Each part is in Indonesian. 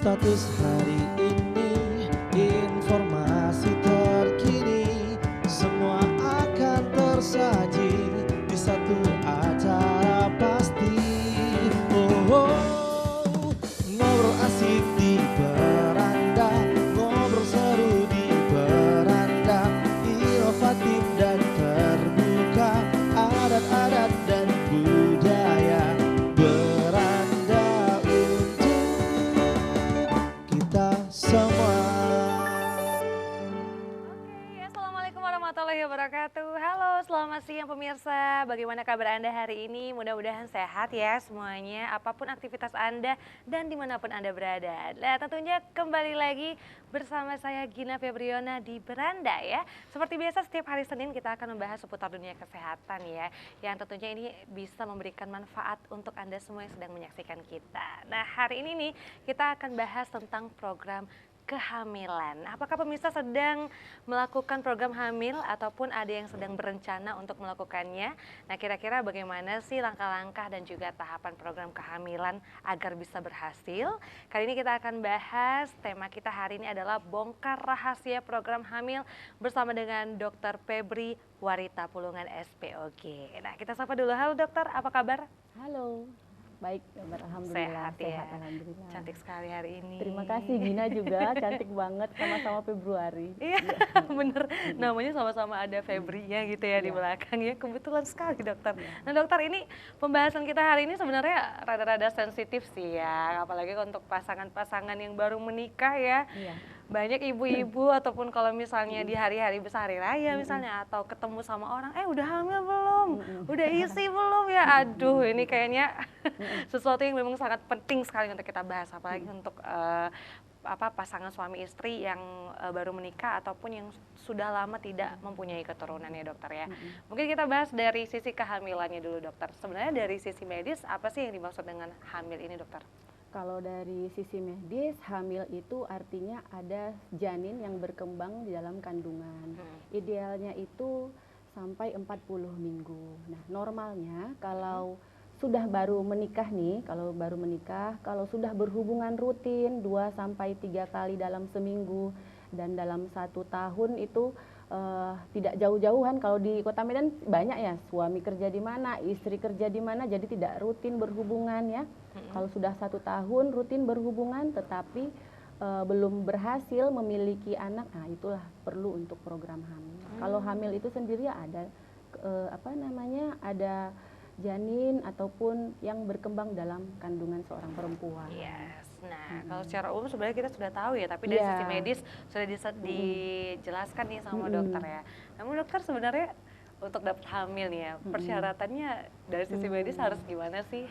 Status hari ini, informasi terkini, semua akan tersaji di satu acara pasti. Oh, oh, ngobrol asik di beranda, ngobrol seru di beranda, inovatif dan terbuka, adat-adat dan budaya. Beranda untuk kita semua. Oke, assalamualaikum warahmatullahi wabarakatuh. Halo, selamat siang pemirsa. Bagaimana kabar Anda hari ini? Mudah-mudahan sehat ya semuanya, apapun aktivitas Anda dan dimanapun Anda berada. Nah, tentunya kembali lagi bersama saya Gina Febriona di Beranda ya. Seperti biasa setiap hari Senin kita akan membahas seputar dunia kesehatan ya, yang tentunya ini bisa memberikan manfaat untuk Anda semua yang sedang menyaksikan kita. Nah, hari ini nih kita akan bahas tentang program kehamilan. Apakah pemirsa sedang melakukan program hamil ataupun ada yang sedang berencana untuk melakukannya? Nah, kira-kira bagaimana sih langkah-langkah dan juga tahapan program kehamilan agar bisa berhasil? Kali ini kita akan bahas, tema kita hari ini adalah bongkar rahasia program hamil bersama dengan Dr. Febri Warita Pulungan SPOG. Nah, kita sapa dulu. Halo dokter, apa kabar? Halo, baik, kabar alhamdulillah, Sehat ya. alhamdulillah. Cantik sekali hari ini. Terima kasih Gina juga, cantik banget, sama-sama Februari. Iya, bener. Namanya sama-sama ada Febri-nya gitu ya di Iya. belakang ya. Kebetulan sekali dokter. Nah dokter, ini pembahasan kita hari ini sebenarnya rada-rada sensitif sih ya. Apalagi untuk pasangan-pasangan yang baru menikah ya. Iya. Banyak ibu-ibu ataupun kalau misalnya di hari-hari besar, hari raya misalnya, atau ketemu sama orang, udah hamil belum? Udah isi belum ya? Aduh, ini kayaknya sesuatu yang memang sangat penting sekali untuk kita bahas, apalagi untuk pasangan suami istri yang baru menikah ataupun yang sudah lama tidak mempunyai keturunan ya dokter ya. Mungkin kita bahas dari sisi kehamilannya dulu dokter. Sebenarnya dari sisi medis apa sih yang dimaksud dengan hamil ini dokter? Kalau dari sisi medis, hamil itu artinya ada janin yang berkembang di dalam kandungan. Idealnya itu sampai 40 minggu. Nah, normalnya kalau sudah baru menikah nih, kalau sudah berhubungan rutin 2 sampai 3 kali dalam seminggu dan dalam 1 tahun itu tidak jauh-jauhan. Kalau di Kota Medan banyak ya, suami kerja di mana, istri kerja di mana, jadi tidak rutin berhubungan ya. Kalau sudah 1 tahun rutin berhubungan tetapi belum berhasil memiliki anak, nah itulah perlu untuk program hamil. Kalau hamil itu sendiri ada ada janin ataupun yang berkembang dalam kandungan seorang perempuan. Yes. Nah, kalau secara umum sebenarnya kita sudah tahu ya, tapi dari sisi medis sudah dijelaskan nih sama dokter ya. Namun dokter sebenarnya untuk dapat hamil nih ya, persyaratannya dari sisi medis harus gimana sih?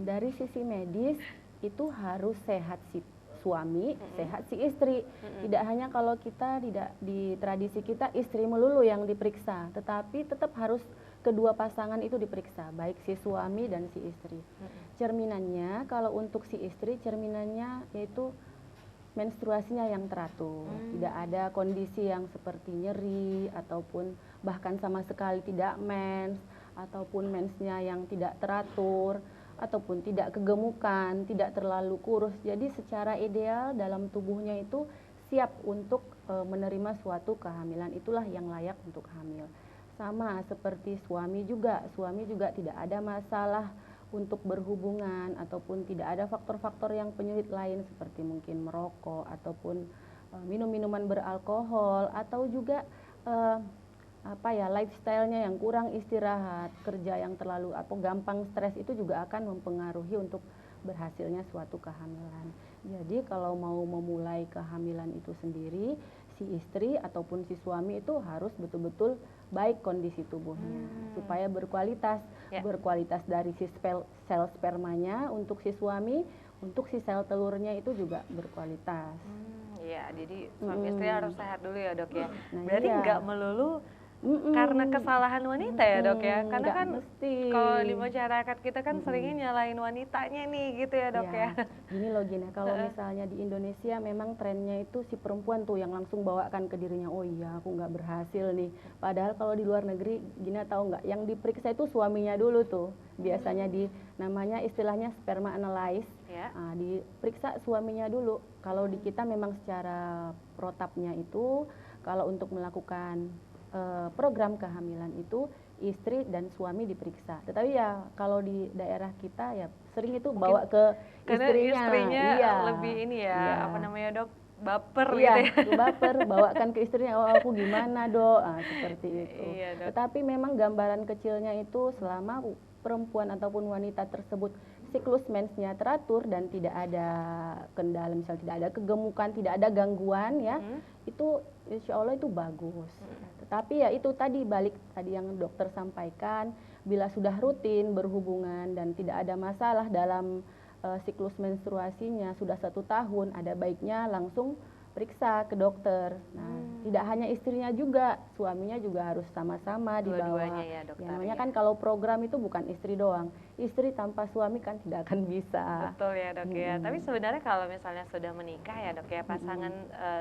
Dari sisi medis itu harus sehat si suami, sehat si istri. Tidak hanya kalau kita tidak di tradisi kita istri melulu yang diperiksa, tetapi tetap harus kedua pasangan itu diperiksa, baik si suami dan si istri. Cerminannya, kalau untuk si istri, cerminannya yaitu menstruasinya yang teratur. Tidak ada kondisi yang seperti nyeri, ataupun bahkan sama sekali tidak mens, ataupun mensnya yang tidak teratur, ataupun tidak kegemukan, tidak terlalu kurus. Jadi secara ideal dalam tubuhnya itu siap untuk menerima suatu kehamilan, itulah yang layak untuk hamil. Sama seperti suami juga tidak ada masalah untuk berhubungan ataupun tidak ada faktor-faktor yang penyulit lain seperti mungkin merokok ataupun minum-minuman beralkohol atau juga lifestyle-nya yang kurang istirahat, kerja yang terlalu gampang stres, itu juga akan mempengaruhi untuk berhasilnya suatu kehamilan. Jadi kalau mau memulai kehamilan itu sendiri, si istri ataupun si suami itu harus betul-betul baik kondisi tubuhnya supaya berkualitas. Berkualitas dari si sel spermanya untuk si suami, untuk si sel telurnya itu juga berkualitas. Iya, jadi suami istri harus sehat dulu ya dok ya. Nah, Berarti nggak melulu karena kesalahan wanita ya dok ya? Karena nggak kan mesti. kalau di masyarakat kita kan seringnya nyalain wanitanya nih gitu ya dok ya? Gini loh Gina, kalau misalnya di Indonesia memang trennya itu si perempuan tuh yang langsung bawakan ke dirinya, oh iya aku nggak berhasil nih. Padahal kalau di luar negeri, Gina tahu nggak, yang diperiksa itu suaminya dulu tuh. Biasanya namanya istilahnya sperma analysis, Ya. diperiksa suaminya dulu. Kalau di kita memang secara protapnya itu, kalau untuk melakukan program kehamilan itu istri dan suami diperiksa. Tetapi ya kalau di daerah kita ya sering itu Mungkin bawa ke karena istrinya. Iya, lebih ini ya, iya. apa namanya dok, baper Iya, gitu ya? baper, bawakan ke istrinya, oh aku gimana dok, seperti itu. Iya dok. Tetapi memang gambaran kecilnya itu selama perempuan ataupun wanita tersebut siklus mensnya teratur dan tidak ada kendala, misalnya tidak ada kegemukan, tidak ada gangguan ya, itu insya Allah itu bagus. Tetapi ya itu tadi balik tadi yang dokter sampaikan, bila sudah rutin berhubungan dan tidak ada masalah dalam siklus menstruasinya sudah 1 tahun, ada baiknya langsung periksa ke dokter. Nah, tidak hanya istrinya juga, suaminya juga harus sama-sama dibawa. Dua-duanya ya dokter. Ya, namanya kan kalau program itu bukan istri doang, istri tanpa suami kan tidak akan bisa. Betul ya dok ya. Tapi sebenarnya kalau misalnya sudah menikah ya dok ya, pasangan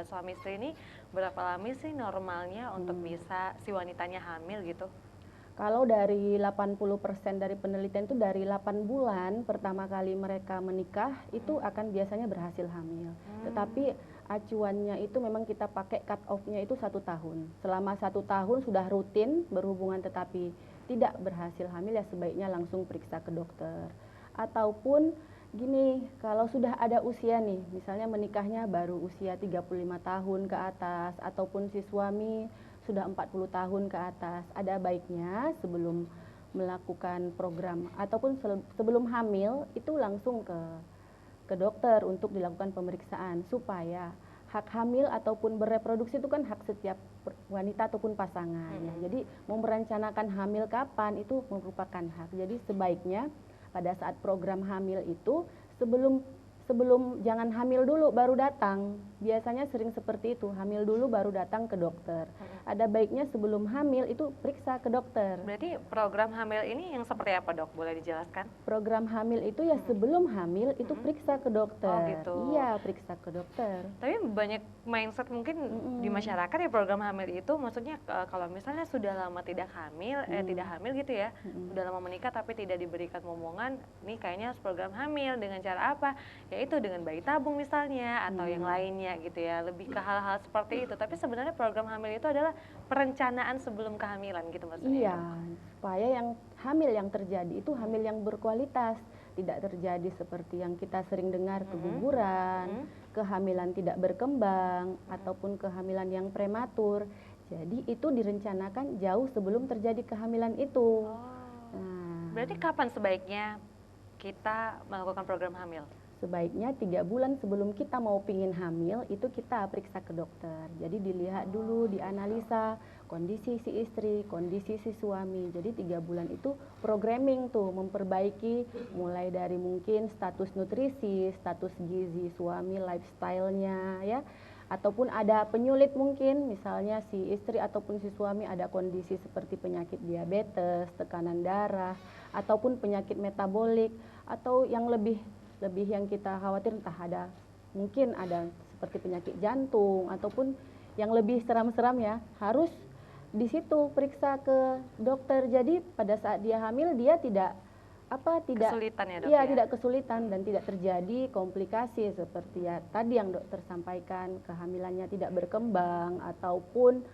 suami istri ini berapa lama sih normalnya untuk bisa si wanitanya hamil gitu? Kalau dari 80% dari penelitian itu dari 8 bulan pertama kali mereka menikah itu akan biasanya berhasil hamil. Tetapi acuannya itu memang kita pakai cut off-nya itu 1 tahun. Selama 1 tahun sudah rutin berhubungan tetapi tidak berhasil hamil ya sebaiknya langsung periksa ke dokter. Ataupun gini, kalau sudah ada usia nih, misalnya menikahnya baru usia 35 tahun ke atas ataupun si suami sudah 40 tahun ke atas, ada baiknya sebelum melakukan program ataupun sebelum hamil itu langsung ke dokter untuk dilakukan pemeriksaan supaya hak hamil ataupun bereproduksi itu kan hak setiap wanita ataupun pasangan. Ya. Jadi mau merencanakan hamil kapan itu merupakan hak. Jadi sebaiknya pada saat program hamil itu sebelum jangan hamil dulu baru datang. Biasanya sering seperti itu, hamil dulu baru datang ke dokter. Ada baiknya sebelum hamil itu periksa ke dokter. Berarti program hamil ini yang seperti apa dok? Boleh dijelaskan? Program hamil itu ya sebelum hamil itu periksa ke dokter. Oh gitu. Iya, periksa ke dokter. Tapi banyak mindset mungkin di masyarakat ya program hamil itu maksudnya kalau misalnya sudah lama tidak hamil, tidak hamil gitu ya, sudah lama menikah tapi tidak diberikan momongan, nih kayaknya harus program hamil dengan cara apa? Yaitu dengan bayi tabung misalnya atau yang lainnya gitu ya, lebih ke hal-hal seperti itu. Tapi sebenarnya program hamil itu adalah perencanaan sebelum kehamilan gitu maksudnya. Iya, supaya yang hamil yang terjadi itu hamil yang berkualitas, tidak terjadi seperti yang kita sering dengar keguguran, kehamilan tidak berkembang ataupun kehamilan yang prematur. Jadi itu direncanakan jauh sebelum terjadi kehamilan itu. Nah, Berarti kapan sebaiknya kita melakukan program hamil? sebaiknya 3 bulan sebelum kita mau pingin hamil itu kita periksa ke dokter. Jadi dilihat dulu, dianalisa kondisi si istri, kondisi si suami. Jadi 3 bulan itu programming tuh memperbaiki mulai dari mungkin status nutrisi, status gizi suami, lifestyle-nya ya. Ataupun ada penyulit mungkin misalnya si istri ataupun si suami ada kondisi seperti penyakit diabetes, tekanan darah, ataupun penyakit metabolik atau yang lebih yang kita khawatir entah mungkin ada seperti penyakit jantung ataupun yang lebih seram-seram ya, harus di situ periksa ke dokter. Jadi pada saat dia hamil dia tidak Kesulitan ya dok iya, ya? tidak kesulitan dan tidak terjadi komplikasi seperti ya tadi yang dokter sampaikan, kehamilannya tidak berkembang ataupun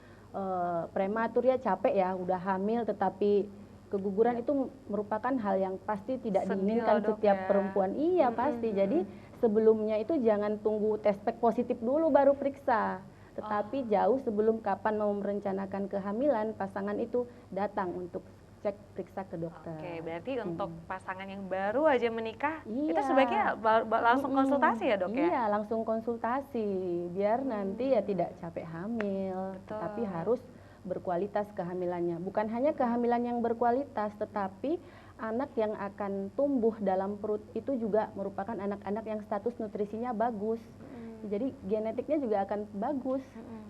prematur ya, capek ya udah hamil tetapi keguguran itu merupakan hal yang pasti tidak Sedih diinginkan loh, dok, setiap ya. perempuan. Iya pasti. Jadi sebelumnya itu jangan tunggu tes pack positif dulu baru periksa. Tetapi jauh sebelum kapan mau merencanakan kehamilan, pasangan itu datang untuk cek periksa ke dokter. Oke, berarti untuk pasangan yang baru aja menikah, itu Iya. sebaiknya langsung konsultasi ya dok ya? Iya, langsung konsultasi biar nanti ya tidak capek hamil, Betul. tapi harus berkualitas kehamilannya. Bukan hanya kehamilan yang berkualitas, tetapi anak yang akan tumbuh dalam perut itu juga merupakan anak-anak yang status nutrisinya bagus. Jadi genetiknya juga akan bagus.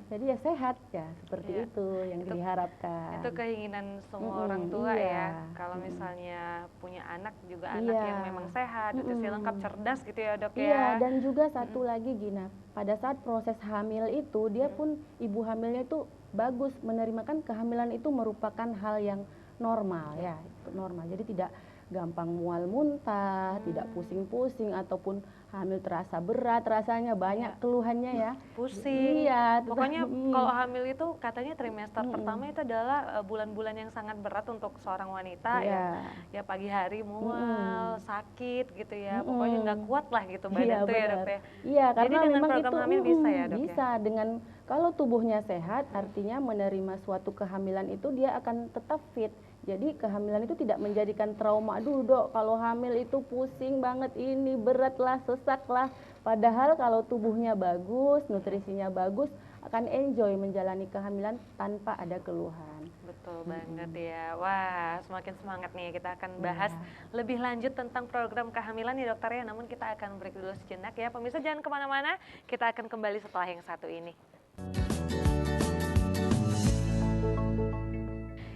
Jadi ya sehat ya, seperti Iya. itu yang Itu- diharapkan. Itu keinginan semua Mm-mm, orang tua iya. ya. Kalau misalnya punya anak juga anak yang Iya. memang sehat, nutrisi Mm-mm. lengkap, cerdas gitu ya dok Iya, ya. dan juga satu lagi Gina, pada saat proses hamil itu dia pun ibu hamilnya itu bagus menerima, kan kehamilan itu merupakan hal yang normal ya, itu normal. Jadi tidak gampang mual muntah, tidak pusing-pusing ataupun hamil terasa berat, rasanya banyak Iya. keluhannya ya. Pusing. Iya, Pokoknya mm. kalau hamil itu katanya trimester pertama itu adalah bulan-bulan yang sangat berat untuk seorang wanita Iya. ya pagi hari mual, sakit gitu ya. Mm-mm. Pokoknya nggak kuat lah gitu Iya, badan tuh ya benar. dok ya. Iya, Jadi karena dengan memang program itu hamil bisa ya dok ya? bisa dengan kalau tubuhnya sehat, artinya menerima suatu kehamilan itu dia akan tetap fit. Jadi kehamilan itu tidak menjadikan trauma. Aduh dok, kalau hamil itu pusing banget, ini berat lah, sesak lah. Padahal kalau tubuhnya bagus, nutrisinya bagus, akan enjoy menjalani kehamilan tanpa ada keluhan. Betul banget ya. Wah, semakin semangat nih kita akan bahas lebih lanjut tentang program kehamilan ya dokter ya. Namun kita akan break dulu sejenak ya. Pemirsa jangan kemana-mana, kita akan kembali setelah yang satu ini.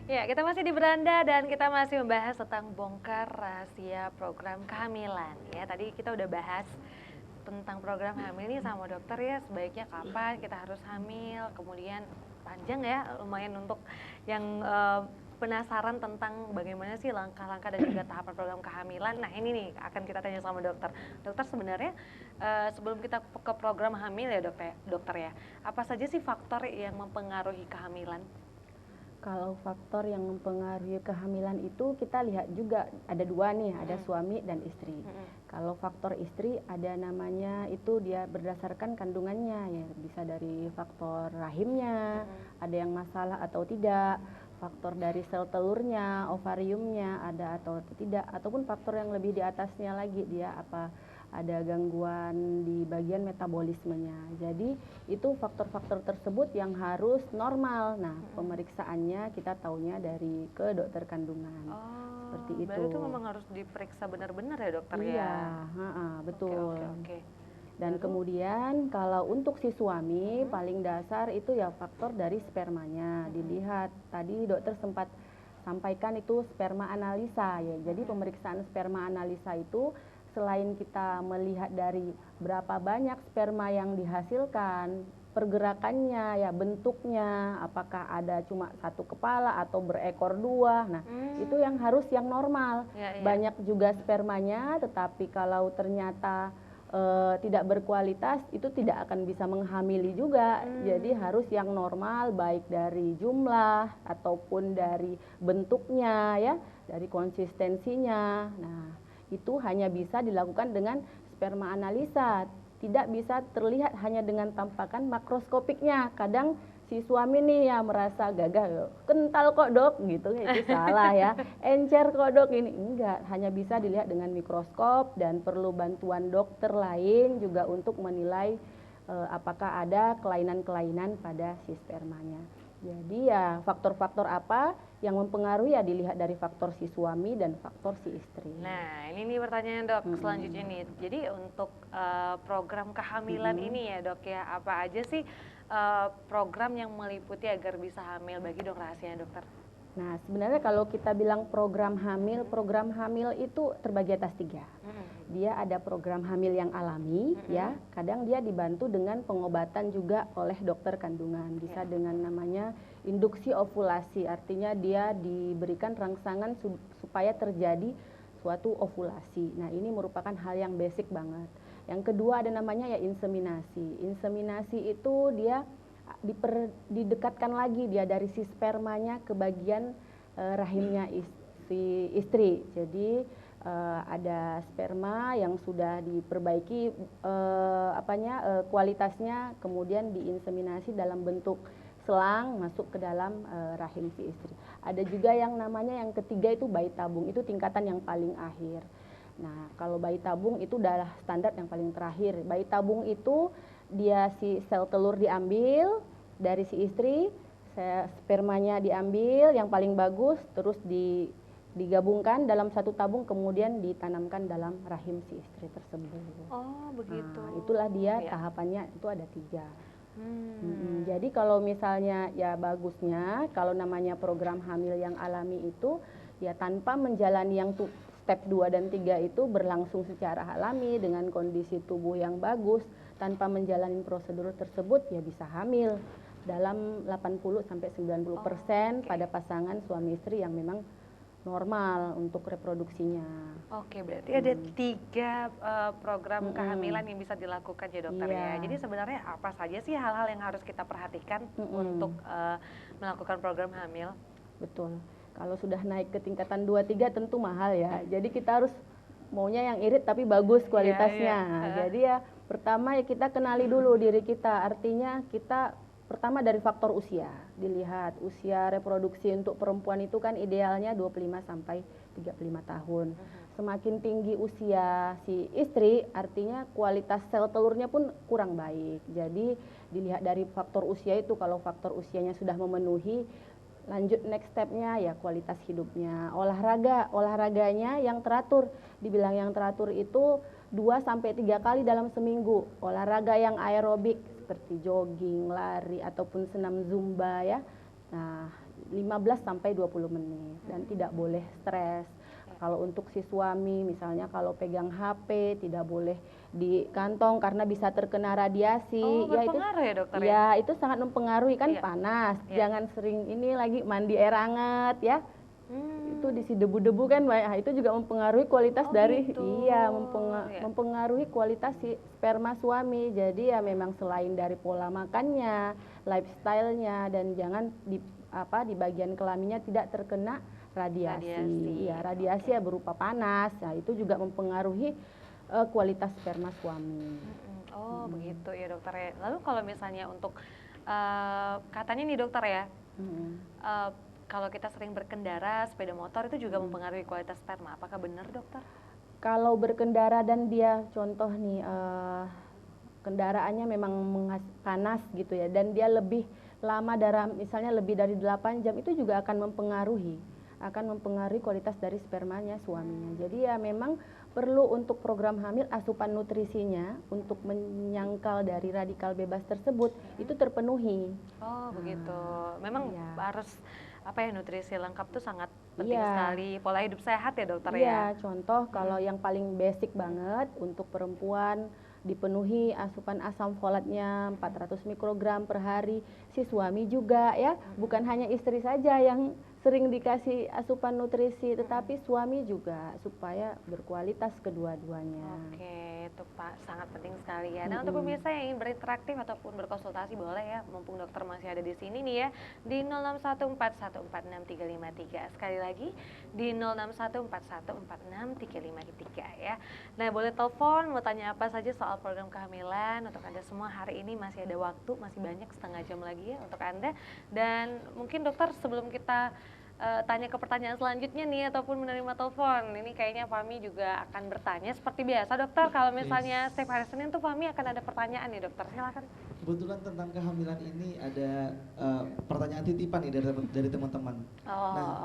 Ya, kita masih di beranda dan kita masih membahas tentang bongkar rahasia program kehamilan ya. Tadi kita udah bahas tentang program hamil ini sama dokter ya, sebaiknya kapan kita harus hamil, kemudian panjang ya, lumayan untuk yang penasaran tentang bagaimana sih langkah-langkah dan juga tahapan program kehamilan. Nah ini nih akan kita tanya sama dokter. Dokter sebenarnya sebelum kita ke program hamil ya dokter ya, apa saja sih faktor yang mempengaruhi kehamilan? Kalau faktor yang mempengaruhi kehamilan itu kita lihat juga ada dua nih, ada suami dan istri. Kalau faktor istri ada namanya itu dia berdasarkan kandungannya ya, bisa dari faktor rahimnya, ada yang masalah atau tidak, faktor dari sel telurnya, ovariumnya ada atau tidak, ataupun faktor yang lebih di atasnya lagi dia apa ada gangguan di bagian metabolismenya. Jadi itu faktor-faktor tersebut yang harus normal. Nah, pemeriksaannya kita taunya dari ke dokter kandungan. Seperti itu. Berarti itu memang harus diperiksa benar-benar ya dokter ya? Iya, betul. Oke. Dan kemudian kalau untuk si suami paling dasar itu ya faktor dari spermanya. Dilihat tadi dokter sempat sampaikan itu sperma analisa ya. Jadi pemeriksaan sperma analisa itu selain kita melihat dari berapa banyak sperma yang dihasilkan, pergerakannya, ya bentuknya, apakah ada cuma satu kepala atau berekor dua. Nah, itu yang harus yang normal. Banyak juga spermanya, tetapi kalau ternyata tidak berkualitas, itu tidak akan bisa menghamili juga. Jadi harus yang normal, baik dari jumlah ataupun dari bentuknya, ya, dari konsistensinya. Nah, itu hanya bisa dilakukan dengan sperma analisa, tidak bisa terlihat hanya dengan tampakan makroskopiknya. Kadang si suami nih ya merasa gagah, kental kok dok gitu, itu salah ya, encer kok dok, ini enggak, hanya bisa dilihat dengan mikroskop dan perlu bantuan dokter lain juga untuk menilai apakah ada kelainan-kelainan pada si spermanya. Jadi ya faktor-faktor apa yang mempengaruhi ya dilihat dari faktor si suami dan faktor si istri. Nah ini nih pertanyaan dok selanjutnya nih. Jadi untuk program kehamilan ini ya dok ya, apa aja sih program yang meliputi agar bisa hamil, bagi dong rahasianya dokter? Nah sebenarnya kalau kita bilang program hamil itu terbagi atas 3. Dia ada program hamil yang alami, ya. Kadang dia dibantu dengan pengobatan juga oleh dokter kandungan. Bisa dengan namanya induksi ovulasi, artinya dia diberikan rangsangan supaya terjadi suatu ovulasi. Nah ini merupakan hal yang basic banget. Yang kedua ada namanya ya inseminasi. Inseminasi itu dia didekatkan lagi dia dari si spermanya ke bagian rahimnya si istri. Jadi ada sperma yang sudah diperbaiki kualitasnya, kemudian diinseminasi dalam bentuk selang masuk ke dalam rahim si istri. Ada juga yang namanya yang ketiga itu bayi tabung, itu tingkatan yang paling akhir. Nah kalau bayi tabung itu adalah standar yang paling terakhir. Bayi tabung itu dia si sel telur diambil dari si istri, spermanya diambil yang paling bagus, terus digabungkan dalam satu tabung, kemudian ditanamkan dalam rahim si istri tersebut. Oh begitu. Nah, itulah dia tahapannya, itu ada 3. Jadi kalau misalnya ya bagusnya kalau namanya program hamil yang alami itu ya tanpa menjalani yang step 2 dan 3 itu berlangsung secara alami dengan kondisi tubuh yang bagus tanpa menjalani prosedur tersebut ya bisa hamil dalam 80 sampai 90% pada pasangan suami istri yang memang normal untuk reproduksinya. Oke, berarti ada 3 program kehamilan yang bisa dilakukan ya dokter ya. Jadi sebenarnya apa saja sih hal-hal yang harus kita perhatikan untuk melakukan program hamil? Betul. Kalau sudah naik ke tingkatan 2, 3 tentu mahal ya. Jadi kita harus maunya yang irit tapi bagus kualitasnya. Jadi ya pertama ya kita kenali dulu diri kita. Artinya kita pertama dari faktor usia. Dilihat usia reproduksi untuk perempuan itu kan idealnya 25 sampai 35 tahun. Semakin tinggi usia si istri artinya kualitas sel telurnya pun kurang baik. Jadi dilihat dari faktor usia itu, kalau faktor usianya sudah memenuhi, lanjut next stepnya ya kualitas hidupnya. Olahraganya yang teratur. Dibilang yang teratur itu 2 sampai 3 kali dalam seminggu. Olahraga yang aerobik seperti jogging, lari ataupun senam zumba ya. Nah, 15 sampai 20 menit dan tidak boleh stres. Kalau untuk si suami misalnya kalau pegang HP tidak boleh di kantong karena bisa terkena radiasi. Oh, berpengaruh ya dokter ya? Ya, itu sangat mempengaruhi kan panas. Jangan sering ini lagi mandi air hangat ya. Itu diisi debu-debu kan, itu juga mempengaruhi kualitas dari gitu. mempengaruhi kualitas si sperma suami. Jadi ya memang selain dari pola makannya, lifestyle-nya dan jangan di bagian kelaminnya tidak terkena radiasi. Ya, radiasi ya berupa panas. Nah, itu juga mempengaruhi kualitas sperma suami. Begitu ya dokter ya. Lalu kalau misalnya untuk katanya nih dokter ya, kalau kita sering berkendara sepeda motor itu juga mempengaruhi kualitas sperma. Apakah benar dokter? Kalau berkendara dan dia contoh nih kendaraannya memang panas gitu ya dan dia lebih lama misalnya lebih dari 8 jam itu juga akan mempengaruhi kualitas dari spermanya suaminya. Jadi ya memang perlu untuk program hamil asupan nutrisinya untuk menyangkal dari radikal bebas tersebut itu terpenuhi. Begitu. Memang harus nutrisi lengkap tuh sangat penting sekali. Pola hidup sehat ya dokter ya. Iya, contoh kalau yang paling basic banget untuk perempuan dipenuhi asupan asam folatnya 400 mikrogram per hari. Si suami juga ya, bukan hanya istri saja yang sering dikasih asupan nutrisi, tetapi suami juga supaya berkualitas kedua-duanya. Oke, itu Pak sangat penting sekali ya. Nah, untuk pemirsa yang ingin berinteraktif ataupun berkonsultasi boleh ya, mumpung dokter masih ada di sini nih ya, di 0614146353. Sekali lagi di 0614146353 ya. Nah, boleh telepon, mau tanya apa saja soal program kehamilan untuk Anda semua hari ini masih ada waktu, masih banyak setengah jam lagi ya untuk Anda. Dan mungkin dokter sebelum kita tanya ke pertanyaan selanjutnya nih ataupun menerima telepon, ini kayaknya Fahmi juga akan bertanya seperti biasa dokter. Kalau misalnya setiap hari Senin tuh Fahmi akan ada pertanyaan nih dokter, silakan. Kebetulan tentang kehamilan ini ada pertanyaan titipan nih dari teman-teman.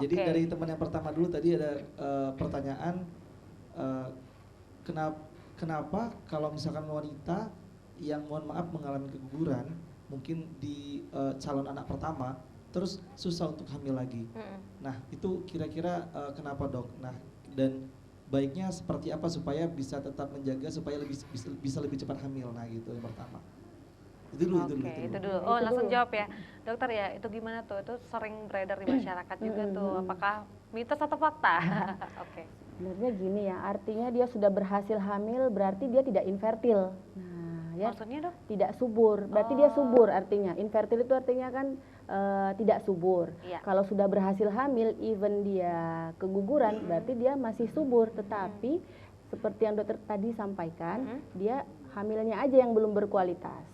Jadi dari teman yang pertama dulu tadi ada pertanyaan kenapa kalau misalkan wanita yang mohon maaf mengalami keguguran mungkin di calon anak pertama terus susah untuk hamil lagi. Nah, itu kira-kira kenapa dok? Nah, dan baiknya seperti apa supaya bisa tetap menjaga supaya bisa lebih cepat hamil? Nah, gitu yang pertama. Itu dulu. Oh, langsung jawab ya. Dokter ya, itu gimana tuh? Itu sering beredar di masyarakat juga tuh. Apakah mitos atau fakta? Oke. Sebenarnya gini ya, artinya dia sudah berhasil hamil berarti dia tidak infertil. Ya, maksudnya dok? Tidak subur, berarti dia subur artinya. Infertil itu artinya kan tidak subur. Kalau sudah berhasil hamil, even dia keguguran, berarti dia masih subur. Tetapi seperti yang dokter tadi sampaikan, dia hamilnya aja yang belum berkualitas.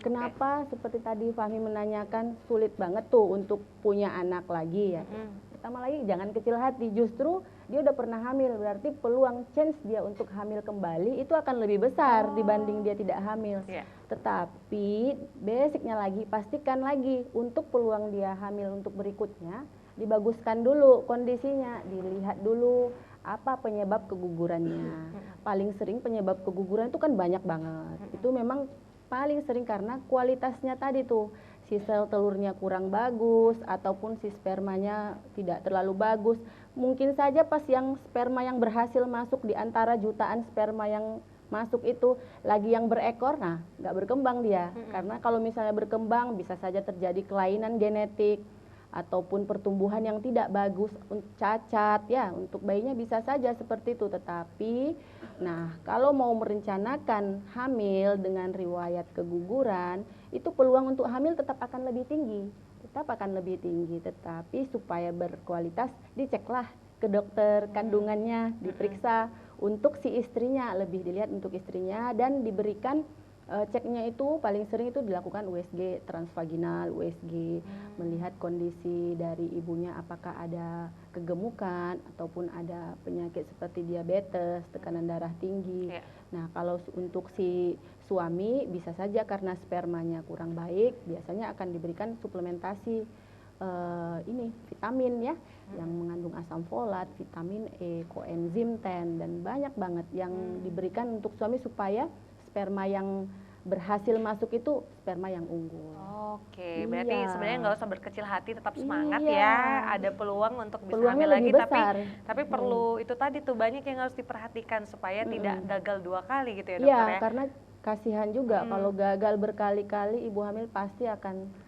Kenapa seperti tadi Fahmi menanyakan sulit banget tuh untuk punya anak lagi ya. Pertama lagi jangan kecil hati, justru dia udah pernah hamil berarti peluang chance dia untuk hamil kembali itu akan lebih besar dibanding dia tidak hamil. Tetapi basicnya lagi pastikan lagi untuk peluang dia hamil untuk berikutnya dibaguskan dulu kondisinya, dilihat dulu apa penyebab kegugurannya. Paling sering penyebab keguguran itu kan banyak banget. Itu memang paling sering karena kualitasnya tadi tuh, si sel telurnya kurang bagus ataupun si spermanya tidak terlalu bagus. Mungkin saja pas yang sperma yang berhasil masuk di antara jutaan sperma yang masuk itu lagi yang berekor, nah nggak berkembang dia. Karena kalau misalnya berkembang bisa saja terjadi kelainan genetik ataupun pertumbuhan yang tidak bagus, cacat ya, untuk bayinya bisa saja seperti itu. Tetapi nah kalau mau merencanakan hamil dengan riwayat keguguran, itu peluang untuk hamil tetap akan lebih tinggi, tetapi supaya berkualitas diceklah ke dokter kandungannya, diperiksa untuk si istrinya, lebih dilihat untuk istrinya, dan diberikan ceknya itu paling sering itu dilakukan USG transvaginal, USG melihat kondisi dari ibunya apakah ada kegemukan ataupun ada penyakit seperti diabetes, tekanan darah tinggi. Nah, kalau untuk si suami bisa saja karena spermanya kurang baik, biasanya akan diberikan suplementasi ini vitamin ya, yang mengandung asam folat, vitamin E, koenzim 10, dan banyak banget yang diberikan untuk suami supaya sperma yang berhasil masuk itu sperma yang unggul. Oke, berarti sebenarnya nggak usah berkecil hati, tetap semangat Iya. ya. Ada peluang untuk bisa Peluangnya hamil lagi, lebih besar. tapi perlu itu tadi tuh banyak yang harus diperhatikan supaya tidak gagal 2 kali gitu ya Iya, dokter ya. karena kasihan juga kalau gagal berkali-kali, ibu hamil pasti akan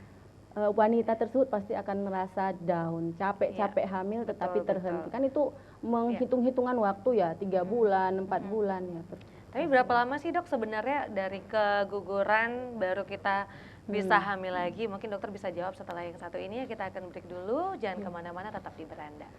wanita tersebut pasti akan merasa down, capek hamil tetapi terhenti. Kan itu menghitung-hitungan waktu ya, 3 bulan, 4 bulan ya. Tapi berapa lama sih dok sebenarnya dari keguguran baru kita bisa hamil lagi? Mungkin dokter bisa jawab setelah yang satu ini ya. Kita akan break dulu, jangan kemana-mana, tetap di Beranda.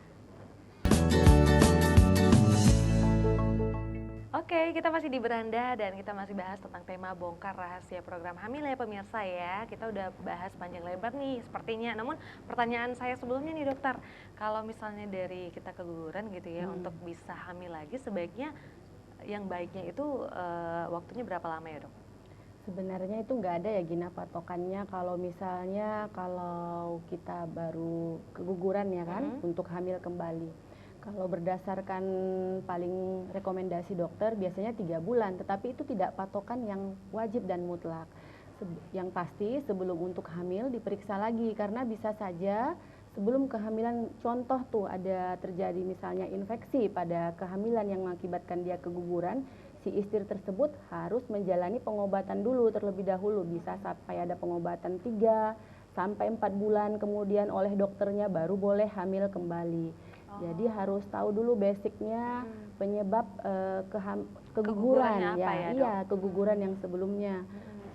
Oke, kita masih di Beranda dan kita masih bahas tentang tema bongkar rahasia program hamil ya pemirsa ya. Kita udah bahas panjang lebar nih sepertinya. Namun pertanyaan saya sebelumnya nih dokter, kalau misalnya dari kita keguguran gitu ya, untuk bisa hamil lagi sebaiknya yang baiknya itu waktunya berapa lama ya dok? Sebenarnya itu nggak ada ya Gina patokannya, kalau misalnya kalau kita baru keguguran ya kan, untuk hamil kembali. Kalau berdasarkan paling rekomendasi dokter biasanya 3 bulan, tetapi itu tidak patokan yang wajib dan mutlak. Yang pasti sebelum untuk hamil diperiksa lagi, karena bisa saja sebelum kehamilan, contoh tuh ada terjadi misalnya infeksi pada kehamilan yang mengakibatkan dia keguguran, si istri tersebut harus menjalani pengobatan dulu terlebih dahulu, bisa sampai ada pengobatan 3 sampai 4 bulan kemudian oleh dokternya baru boleh hamil kembali. Jadi harus tahu dulu basicnya penyebab keguguran ya, iya keguguran yang sebelumnya.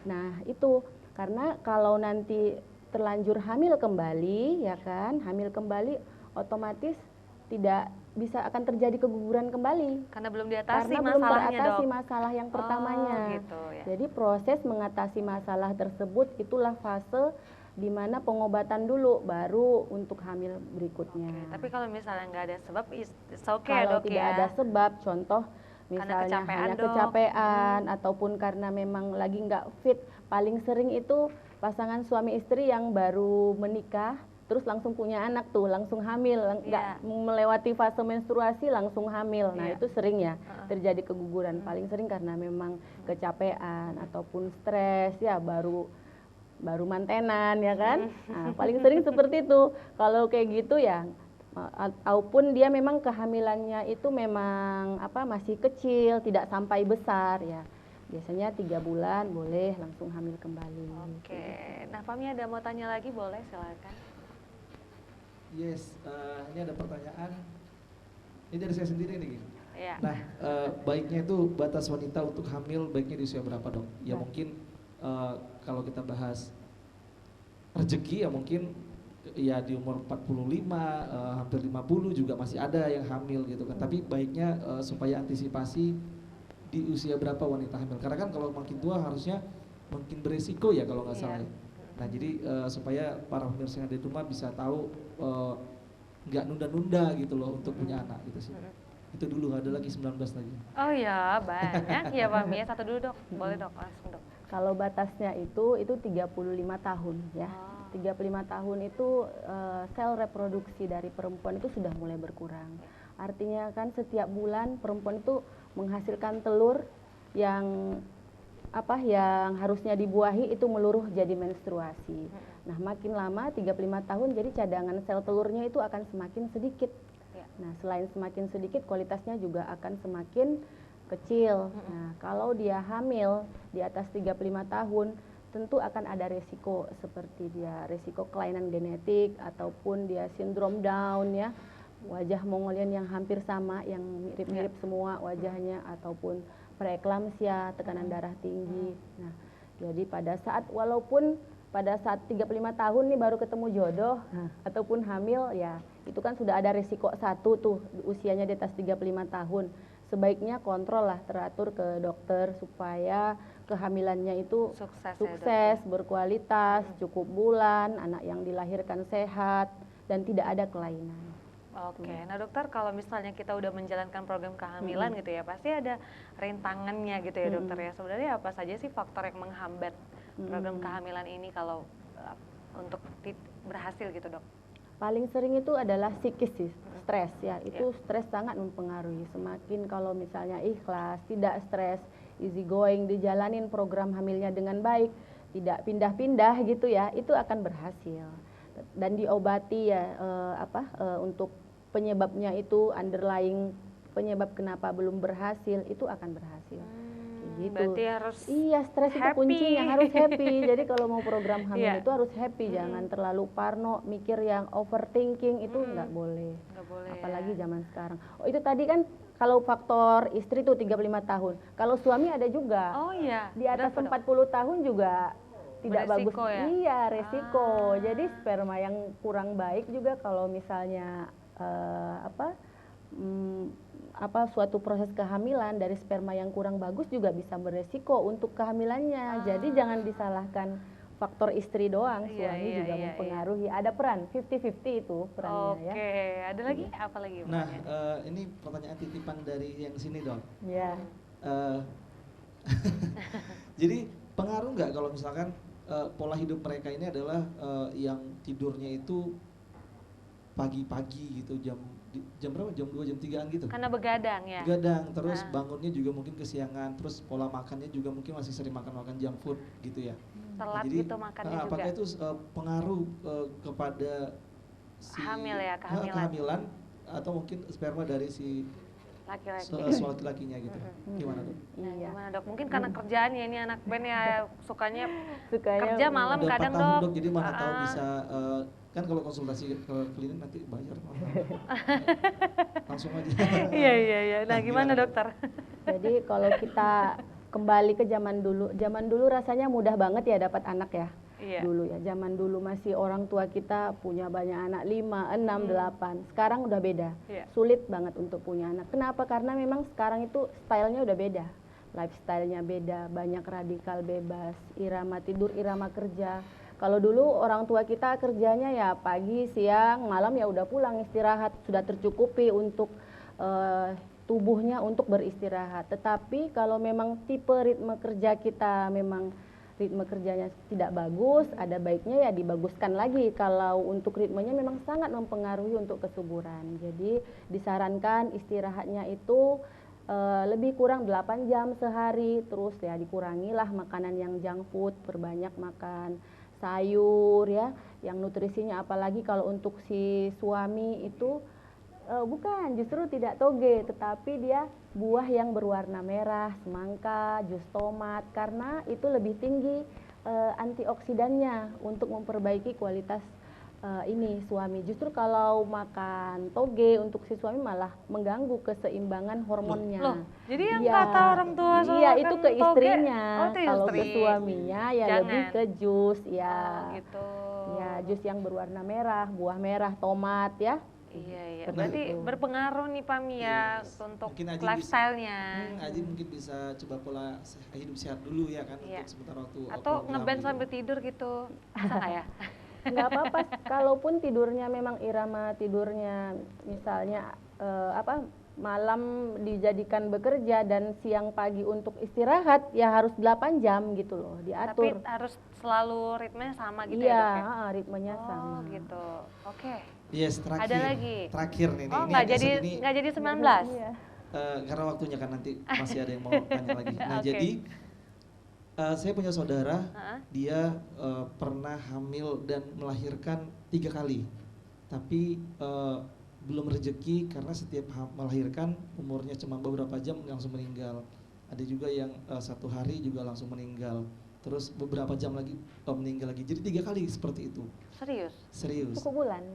Nah itu karena kalau nanti terlanjur hamil kembali ya kan, hamil kembali otomatis tidak bisa akan terjadi keguguran kembali karena belum diatasi belum masalahnya teratasi dok. masalah yang pertamanya. Gitu, ya. Jadi proses mengatasi masalah tersebut itulah fase di mana pengobatan dulu baru untuk hamil berikutnya. Tapi kalau misalnya nggak ada sebab, it's okay kalau dok tidak ya. ada sebab, contoh misalnya hanya kecapean ataupun karena memang lagi nggak fit, paling sering itu pasangan suami istri yang baru menikah terus langsung punya anak tuh, langsung hamil, nggak melewati fase menstruasi langsung hamil. Nah itu sering ya terjadi keguguran, paling sering karena memang kecapean ataupun stres ya, baru mantenan ya kan. Nah, paling sering seperti itu. Kalau kayak gitu ya, ataupun dia memang kehamilannya itu memang masih kecil, tidak sampai besar ya, biasanya 3 bulan boleh langsung hamil kembali. Oke. Nah Fami ada mau tanya lagi, boleh silakan. Yes, ini ada pertanyaan. Ini dari saya sendiri nih. Ya. Nah, baiknya itu batas wanita untuk hamil baiknya di usia berapa dok? Ya mungkin kalau kita bahas rezeki ya mungkin ya di umur 45, hampir 50 juga masih ada yang hamil gitu kan. Tapi baiknya supaya antisipasi di usia berapa wanita hamil. Karena kan kalau makin tua harusnya makin beresiko ya kalau nggak salah. Nah jadi supaya para pemirsa yang ada di rumah bisa tahu nggak nunda-nunda gitu loh untuk punya anak gitu sih. Itu dulu, ada lagi 19 lagi. Oh ya banyak ya Pak Mia, satu dulu dok, boleh dok, langsung dok. Kalau batasnya itu 35 tahun ya. 35 tahun itu sel reproduksi dari perempuan itu sudah mulai berkurang. Artinya kan setiap bulan perempuan itu menghasilkan telur yang apa yang harusnya dibuahi itu meluruh jadi menstruasi. Nah, makin lama 35 tahun jadi cadangan sel telurnya itu akan semakin sedikit. Nah, selain semakin sedikit kualitasnya juga akan semakin kecil. Nah, kalau dia hamil di atas 35 tahun tentu akan ada resiko seperti dia resiko kelainan genetik ataupun dia sindrom Down ya. Wajah Mongolian yang hampir sama, yang mirip-mirip semua wajahnya, ataupun preeklamsia, tekanan darah tinggi. Nah, jadi pada saat walaupun pada saat 35 tahun nih baru ketemu jodoh ataupun hamil ya, itu kan sudah ada risiko satu tuh usianya di atas 35 tahun. Sebaiknya kontrol lah, teratur ke dokter supaya kehamilannya itu sukses, berkualitas, cukup bulan, anak yang dilahirkan sehat dan tidak ada kelainan. Oke, nah dokter kalau misalnya kita udah menjalankan program kehamilan gitu ya, pasti ada rintangannya gitu ya dokter ya. Sebenarnya apa saja sih faktor yang menghambat program kehamilan ini kalau untuk berhasil gitu dok? Paling sering itu adalah psikis sih, stres ya. Itu stres sangat mempengaruhi. Semakin kalau misalnya ikhlas, tidak stres, easy going, dijalanin program hamilnya dengan baik, tidak pindah-pindah gitu ya, itu akan berhasil. Dan diobati ya untuk penyebabnya itu underlying penyebab kenapa belum berhasil itu akan berhasil. Gitu. Berarti harus stres itu kuncinya, harus happy. Jadi kalau mau program hamil itu harus happy, jangan terlalu parno, mikir yang overthinking itu nggak boleh. Apalagi zaman sekarang. Oh, itu tadi kan kalau faktor istri tuh 35 tahun. Kalau suami ada juga. Oh iya. Di atas 40 tahun juga tidak bagus. Ya? Iya, resiko. Jadi sperma yang kurang baik juga kalau misalnya suatu proses kehamilan dari sperma yang kurang bagus juga bisa beresiko untuk kehamilannya. Jadi jangan disalahkan faktor istri doang, suami juga mempengaruhi. Ada peran 50-50 itu perannya ya. Oke, ada lagi apa lagi? Nah, ini pertanyaan titipan dari yang sini dong. Ya. Jadi pengaruh nggak kalau misalkan pola hidup mereka ini adalah yang tidurnya itu pagi-pagi gitu, jam berapa? Jam 2, jam 3-an gitu. Karena begadang ya? Begadang, terus bangunnya juga mungkin kesiangan, terus pola makannya juga mungkin masih sering makan junk food gitu ya. Telat Jadi, gitu makannya juga. Apakah itu pengaruh kepada si hamil ya, kehamilan atau mungkin sperma dari si laki-lakinya gitu. Gimana dok? Gimana dok? Mungkin karena kerjaan ya, ini anak band ya sukanya kerja malam kadang dok. Jadi mana tahu bisa kan kalau konsultasi ke klinik nanti bayar langsung aja. Iya. Nah gimana dokter? Jadi kalau kita kembali ke zaman dulu rasanya mudah banget ya dapat anak ya. Dulu ya, zaman dulu masih orang tua kita punya banyak anak 5, 6, 8. Sekarang udah beda, sulit banget untuk punya anak. Kenapa? Karena memang sekarang itu stylenya udah beda, lifestyle-nya beda, banyak radikal bebas, irama tidur, irama kerja. Kalau dulu orang tua kita kerjanya ya pagi, siang, malam ya udah pulang istirahat, sudah tercukupi untuk tubuhnya untuk beristirahat. Tetapi kalau memang tipe ritme kerja kita memang ritme kerjanya tidak bagus, ada baiknya ya dibaguskan lagi kalau untuk ritmenya memang sangat mempengaruhi untuk kesuburan. Jadi disarankan istirahatnya itu lebih kurang 8 jam sehari, terus ya dikurangilah makanan yang junk food, perbanyak makan sayur ya, yang nutrisinya apalagi kalau untuk si suami itu bukan, justru tidak toge, tetapi dia buah yang berwarna merah, semangka, jus tomat, karena itu lebih tinggi antioksidannya untuk memperbaiki kualitas ini suami. Justru kalau makan toge untuk si suami malah mengganggu keseimbangan hormonnya. Loh, jadi yang kata orang tua itu ke istrinya. Kalau ke suaminya ya jangan. lebih ke jus ya. Gitu. Ya, jus yang berwarna merah, buah merah, tomat ya. Iya. Berarti berpengaruh nih Pami ya untuk lifestyle-nya. Aji mungkin bisa coba pola hidup sehat dulu ya kan untuk sementara waktu. Atau ngeband sambil tidur gitu, bisa nggak ya? Nggak apa-apa, kalaupun tidurnya memang irama tidurnya misalnya malam dijadikan bekerja dan siang pagi untuk istirahat ya harus 8 jam gitu loh, diatur. Tapi harus selalu ritmenya sama gitu ya? Iya, ritmenya sama. Oh gitu, oke. Yes, terakhir. Ada lagi? Terakhir nih. Oh nggak jadi 19? Karena waktunya kan nanti masih ada yang mau tanya lagi. Nah jadi Saya punya saudara, Heeh. dia pernah hamil dan melahirkan 3 kali, tapi belum rezeki karena setiap melahirkan umurnya cuma beberapa jam langsung meninggal. Ada juga yang 1 hari juga langsung meninggal, terus beberapa jam lagi meninggal lagi. Jadi 3 kali seperti itu. Serius? Serius. Cukup bulan.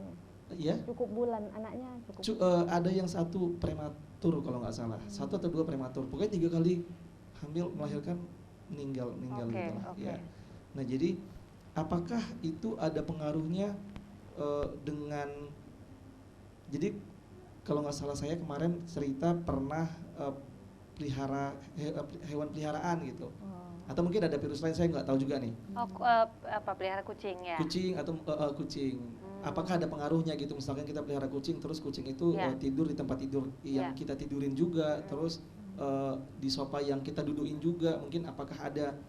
Ya. Cukup bulan anaknya cukup. Ada yang 1 prematur kalau nggak salah, 1 atau 2 prematur. Pokoknya 3 kali hamil melahirkan meninggal Oke, gitu lah. oke. Ya. Nah jadi apakah itu ada pengaruhnya dengan, jadi kalau nggak salah saya kemarin cerita pernah pelihara hewan peliharaan gitu, atau mungkin ada virus lain, saya nggak tahu juga nih. Oh, apa pelihara kucing ya? Kucing atau kucing. Apakah ada pengaruhnya gitu? Misalkan kita pelihara kucing, terus kucing itu Ya. tidur di tempat tidur yang Ya. kita tidurin juga, terus di sofa yang kita dudukin juga, mungkin apakah ada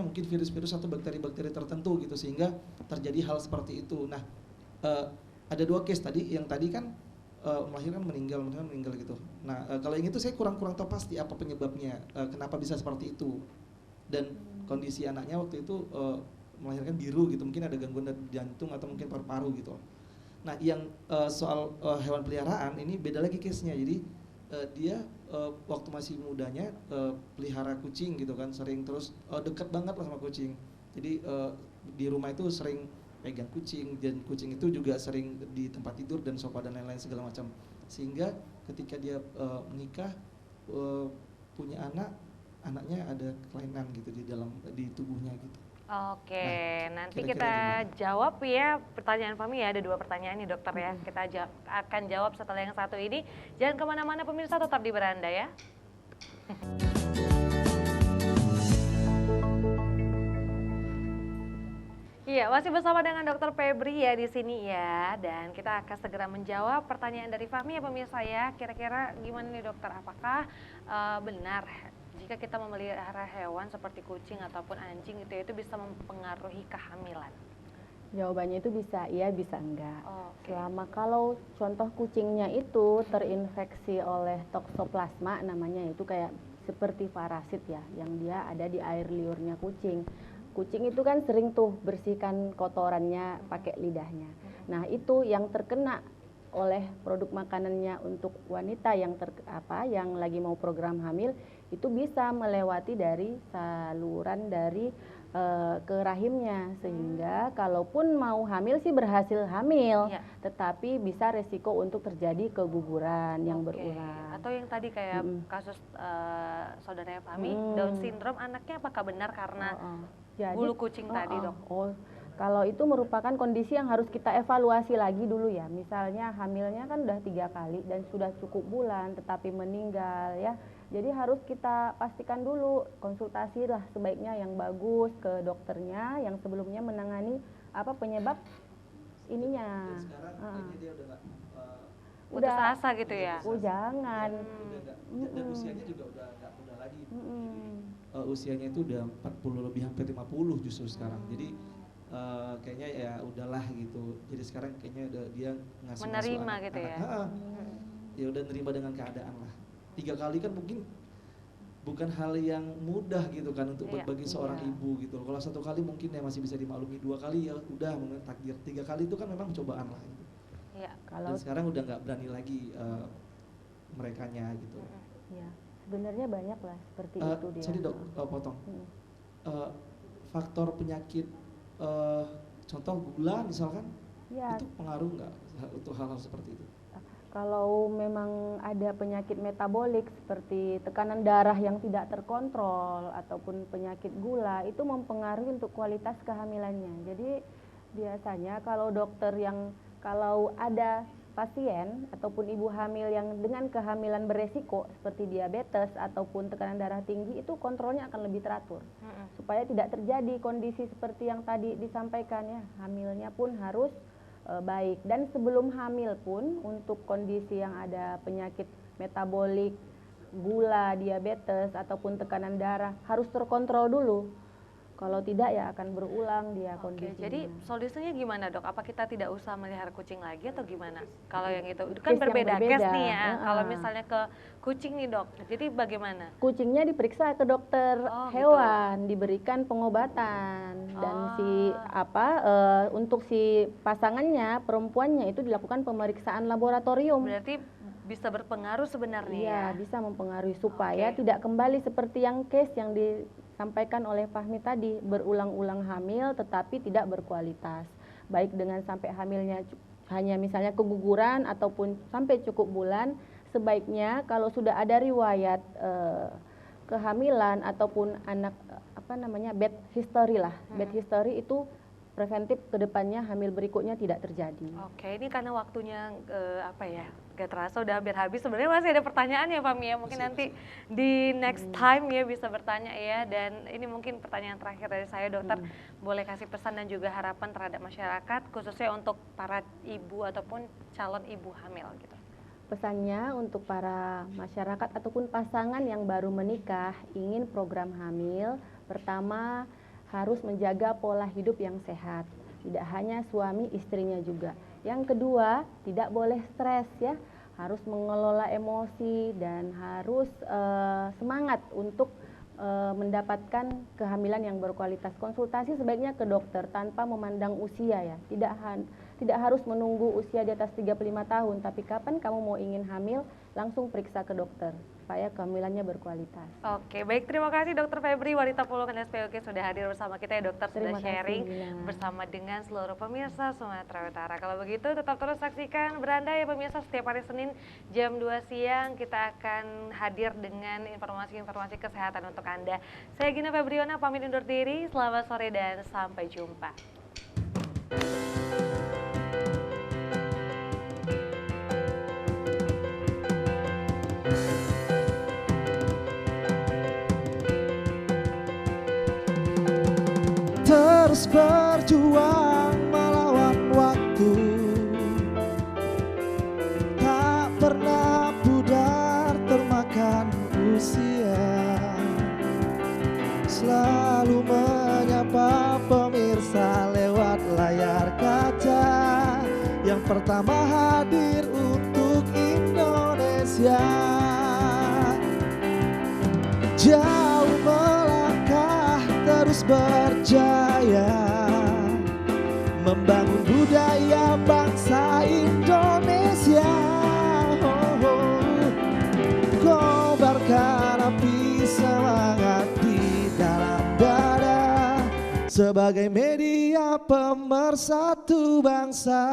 mungkin virus-virus atau bakteri-bakteri tertentu gitu sehingga terjadi hal seperti itu. Nah, ada 2 case tadi, yang tadi kan melahirkan meninggal gitu. Nah, kalau yang itu saya kurang tahu pasti apa penyebabnya, kenapa bisa seperti itu, dan kondisi anaknya waktu itu melahirkan biru gitu, mungkin ada gangguan jantung atau mungkin paru-paru gitu. Nah, yang soal hewan peliharaan ini beda lagi case-nya. Jadi dia waktu masih mudanya pelihara kucing gitu kan, sering terus dekat banget lah sama kucing. Jadi di rumah itu sering pegang kucing, dan kucing itu juga sering di tempat tidur dan sofa dan lain-lain segala macam. Sehingga ketika dia menikah, punya anaknya ada kelainan gitu di tubuhnya gitu. Oke, Nah, nanti kira-kira kita gimana? jawab ya pertanyaan Fahmi ya, ada 2 pertanyaan nih dokter ya. Kita akan jawab setelah yang satu ini. Jangan kemana-mana pemirsa, tetap di beranda ya. Iya, masih bersama dengan Dokter Febri ya di sini ya, dan kita akan segera menjawab pertanyaan dari Fahmi ya pemirsa ya. Kira-kira gimana nih dokter, apakah benar jika kita memelihara hewan seperti kucing ataupun anjing itu bisa mempengaruhi kehamilan? Jawabannya itu bisa iya, bisa enggak. Oke. Selama kalau contoh kucingnya itu terinfeksi oleh toksoplasma, namanya itu kayak seperti parasit ya, yang dia ada di air liurnya kucing. Kucing itu kan sering tuh bersihkan kotorannya pakai lidahnya. Nah, itu yang terkena oleh produk makanannya untuk wanita yang yang lagi mau program hamil, itu bisa melewati dari saluran dari ke rahimnya, sehingga kalaupun mau hamil sih berhasil hamil, Ya. tetapi bisa resiko untuk terjadi keguguran yang Oke. berulang. Atau yang tadi kayak kasus saudaranya Fahmi, Down syndrome, anaknya apakah benar karena Jadi, bulu kucing tadi dok? Kalau itu merupakan kondisi yang harus kita evaluasi lagi dulu ya. Misalnya hamilnya kan udah 3 kali dan sudah cukup bulan tetapi meninggal ya. Jadi harus kita pastikan dulu, konsultasi lah sebaiknya yang bagus ke dokternya yang sebelumnya menangani apa penyebab ininya. Dan sekarang kayaknya dia udah nggak Putus asa gitu ya? Oh jangan. dan usianya juga udah nggak muda lagi. Usianya itu udah 40 lebih, hampir 50 justru sekarang. Jadi kayaknya ya udahlah gitu. Jadi sekarang kayaknya udah dia ngasih Menerima gitu ya? Ya udah nerima dengan keadaan lah. 3 kali kan mungkin bukan hal yang mudah gitu kan untuk Iya. bagi seorang ibu gitu. Kalau 1 kali mungkin ya masih bisa dimaklumi, 2 kali ya udah mungkin takdir. 3 kali itu kan memang cobaan lah gitu. Iya. Kalau Dan sekarang udah nggak berani lagi merekanya gitu. ya, sebenarnya banyak lah seperti itu dia. Sorry dok, potong. Faktor penyakit, contoh gula misalkan, Ya, itu pengaruh nggak untuk hal-hal seperti itu? kalau memang ada penyakit metabolik seperti tekanan darah yang tidak terkontrol ataupun penyakit gula, itu mempengaruhi untuk kualitas kehamilannya. Jadi biasanya kalau kalau ada pasien ataupun ibu hamil yang dengan kehamilan beresiko seperti diabetes ataupun tekanan darah tinggi, itu kontrolnya akan lebih teratur supaya tidak terjadi kondisi seperti yang tadi disampaikan ya. Hamilnya pun harus baik, dan sebelum hamil pun untuk kondisi yang ada penyakit metabolik, gula, diabetes ataupun tekanan darah harus terkontrol dulu. Kalau tidak ya akan berulang dia Oke, kondisinya. jadi solusinya gimana dok? Apa kita tidak usah melihara kucing lagi atau gimana? Kalau yang itu kan Case yang berbeda case berbeda. nih ya. Kalau Heeh. misalnya ke kucing nih dok, jadi bagaimana? Kucingnya diperiksa ke dokter Oh, hewan, diberikan pengobatan dan untuk si pasangannya perempuannya itu dilakukan pemeriksaan laboratorium. Berarti bisa berpengaruh sebenarnya Iya, ya? bisa mempengaruhi supaya Oke. tidak kembali seperti yang case yang disampaikan oleh Fahmi tadi, berulang-ulang hamil tetapi tidak berkualitas. Baik dengan sampai hamilnya hanya misalnya keguguran ataupun sampai cukup bulan, sebaiknya kalau sudah ada riwayat kehamilan ataupun anak bad history lah. Bad history itu preventif ke depannya hamil berikutnya tidak terjadi. Oke, ini karena waktunya gak terasa udah hampir habis. Sebenarnya masih ada pertanyaan ya Pak Mia, mungkin nanti di next time ya bisa bertanya ya. Dan ini mungkin pertanyaan terakhir dari saya dokter, boleh kasih pesan dan juga harapan terhadap masyarakat khususnya untuk para ibu ataupun calon ibu hamil gitu. Pesannya untuk para masyarakat ataupun pasangan yang baru menikah ingin program hamil, pertama harus menjaga pola hidup yang sehat, tidak hanya suami istrinya juga. Yang kedua, tidak boleh stres ya, harus mengelola emosi dan harus semangat untuk mendapatkan kehamilan yang berkualitas. Konsultasi sebaiknya ke dokter tanpa memandang usia ya, tidak harus menunggu usia di atas 35 tahun, tapi kapan kamu mau ingin hamil, langsung periksa ke dokter supaya kehamilannya berkualitas. Oke, baik, terima kasih Dokter Febri Wanita Puluhan SPOK sudah hadir bersama kita ya dokter, sudah sharing bersama dengan seluruh pemirsa Sumatera Utara. Kalau begitu tetap terus saksikan Beranda ya pemirsa, setiap hari Senin jam 2 siang kita akan hadir dengan informasi-informasi kesehatan untuk Anda. Saya Gina Febriona pamit undur diri, selamat sore dan sampai jumpa. Terus berjuang melawan waktu, tak pernah pudar termakan usia. Selalu menyapa pemirsa lewat layar kaca, yang pertama hadir untuk Indonesia. Jauh melangkah terus berjaya, membangun budaya bangsa Indonesia. Kobarkan api semangat di dalam dada, sebagai media pemersatu bangsa.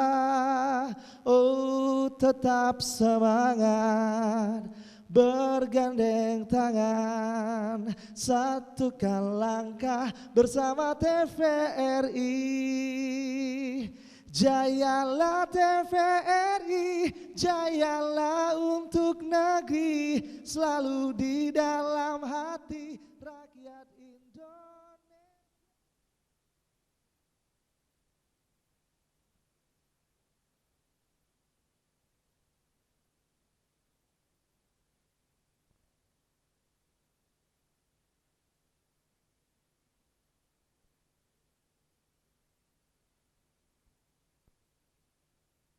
Oh, tetap semangat, bergandeng tangan, satukan langkah bersama TVRI. Jayalah TVRI, jayalah untuk negeri, selalu di dalam hati rakyat Indonesia.